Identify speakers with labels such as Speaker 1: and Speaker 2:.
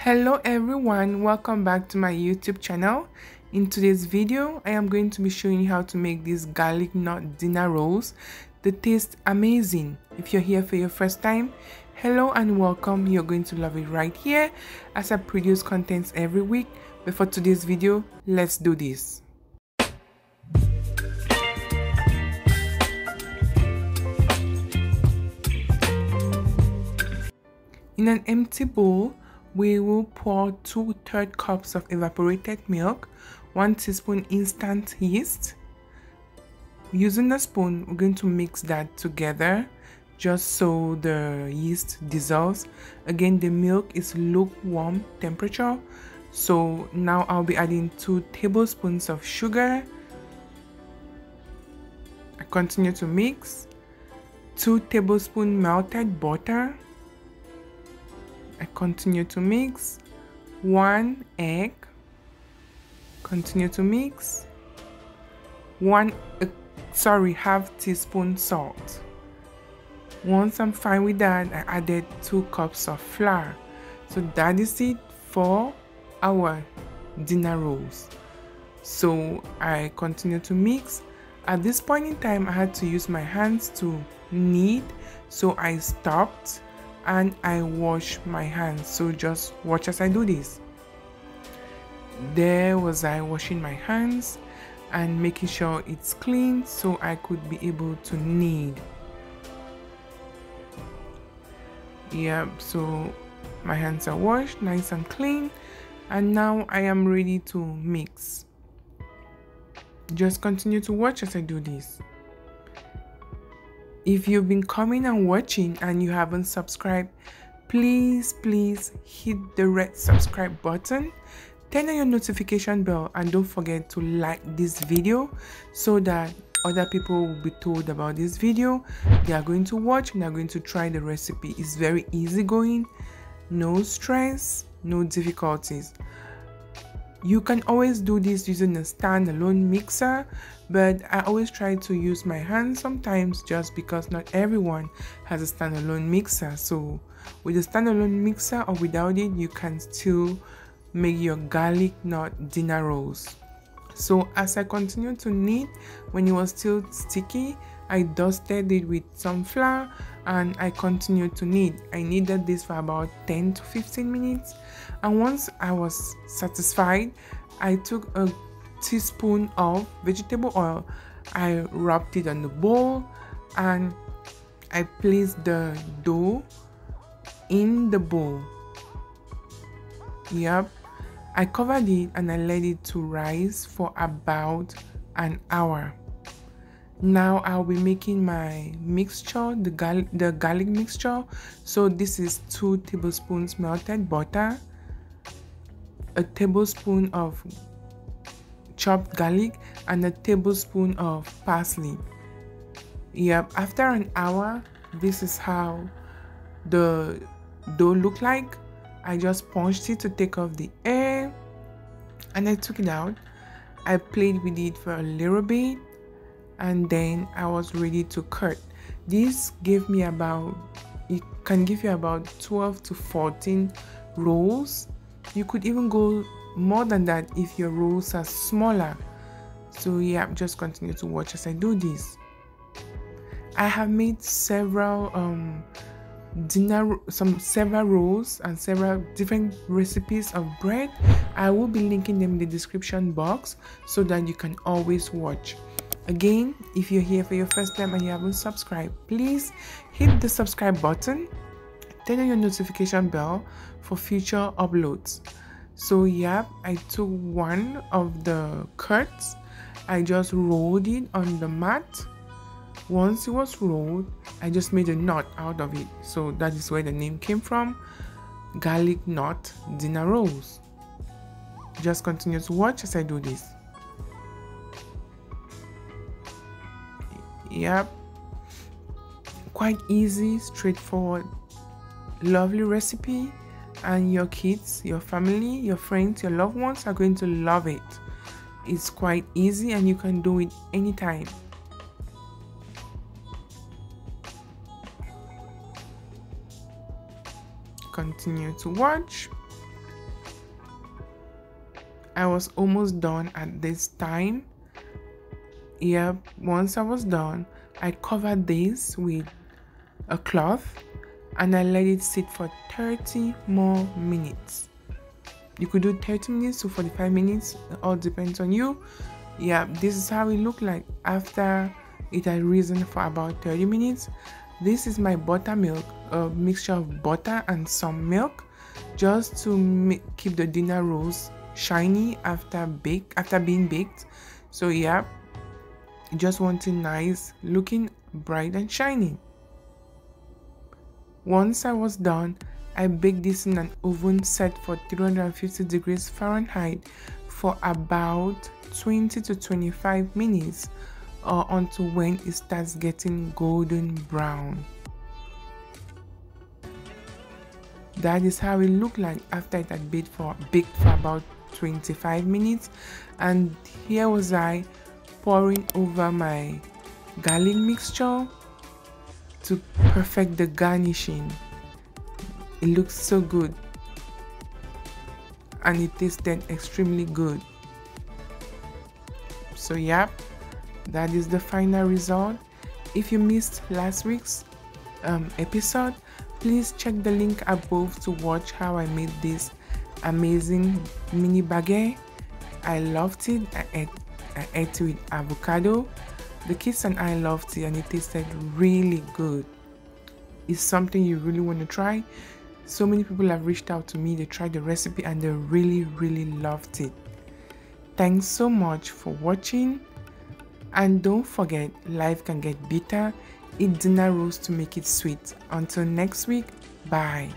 Speaker 1: Hello everyone, welcome back to my YouTube channel. In today's video, I am going to be showing you how to make these garlic nut dinner rolls. They taste amazing. If you're here for your first time, hello and welcome. You're going to love it right here as I produce contents every week. But for today's video, let's do this. In an empty bowl, we will pour 2/3 cups of evaporated milk, 1 teaspoon instant yeast. Using a spoon, we're going to mix that together just so the yeast dissolves. Again, the milk is lukewarm temperature. So now I'll be adding 2 tablespoons of sugar. I continue to mix. 2 tablespoons melted butter. I continue to mix. 1 egg. Continue to mix. Half teaspoon salt. Once I'm fine with that, I added 2 cups of flour. So that is it for our dinner rolls. So I continue to mix. At this point in time, I had to use my hands to knead, so I stopped and I wash my hands. So just watch as I do this. There was I washing my hands and making sure it's clean so I could be able to knead. So my hands are washed nice and clean, and now I am ready to mix. Just continue to watch as I do this. If you've been coming and watching and you haven't subscribed, please hit the red subscribe button, turn on your notification bell, and don't forget to like this video so that other people will be told about this video. They are going to watch and are going to try the recipe. It's very easy going, no stress, no difficulties. You can always do this using a standalone mixer, but I always try to use my hands sometimes just because not everyone has a standalone mixer. So with a standalone mixer or without it, you can still make your garlic nut dinner rolls. So as I continued to knead, when it was still sticky, I dusted it with some flour and I continued to knead. I kneaded this for about 10 to 15 minutes. And once I was satisfied, I took a teaspoon of vegetable oil. I rubbed it on the bowl and I placed the dough in the bowl. I covered it and I let it to rise for about an hour. Now I'll be making my mixture, the garlic mixture. So this is 2 tablespoons melted butter, a tablespoon of chopped garlic, and a tablespoon of parsley. After an hour, this is how the dough looked like. I just punched it to take off the air and I took it out. I played with it for a little bit and then I was ready to cut. This gave me it can give you about 12 to 14 rolls. You could even go more than that if your rolls are smaller. So just continue to watch as I do this. I have made several several rolls and several different recipes of bread. I will be linking them in the description box so that you can always watch. Again, if you're here for your first time and you haven't subscribed, please hit the subscribe button, turn on your notification bell for future uploads. So I took one of the cuts, I just rolled it on the mat. Once it was rolled, I just made a knot out of it. So that is where the name came from, garlic nut dinner rolls. Just continue to watch as I do this. Quite easy, straightforward, lovely recipe, and your kids, your family, your friends, your loved ones are going to love it. It's quite easy and you can do it anytime. Continue to watch. I was almost done at this time. Yep, once I was done, I covered this with a cloth and I let it sit for 30 more minutes. You could do 30 minutes to 45 minutes, it all depends on you. Yeah, this is how it looked like after it had risen for about 30 minutes. This is my buttermilk, a mixture of butter and some milk, just to keep the dinner rolls shiny after being baked. So yeah, just want it nice, looking bright and shiny. Once I was done, I baked this in an oven set for 350 degrees Fahrenheit for about 20 to 25 minutes or until when it starts getting golden brown. That is how it looked like after it had baked for about 25 minutes. And here was I pouring over my garlic mixture to perfect the garnishing. It looks so good and it tasted extremely good. So yeah, that is the final result. If you missed last week's episode, please check the link above to watch how I made this amazing mini baguette. I loved it. I ate it with avocado. The kids and I loved it and it tasted really good. It's something you really want to try. So many people have reached out to me, they tried the recipe and they really loved it. Thanks so much for watching, and don't forget, life can get bitter. Eat dinner rolls to make it sweet. Until next week, bye.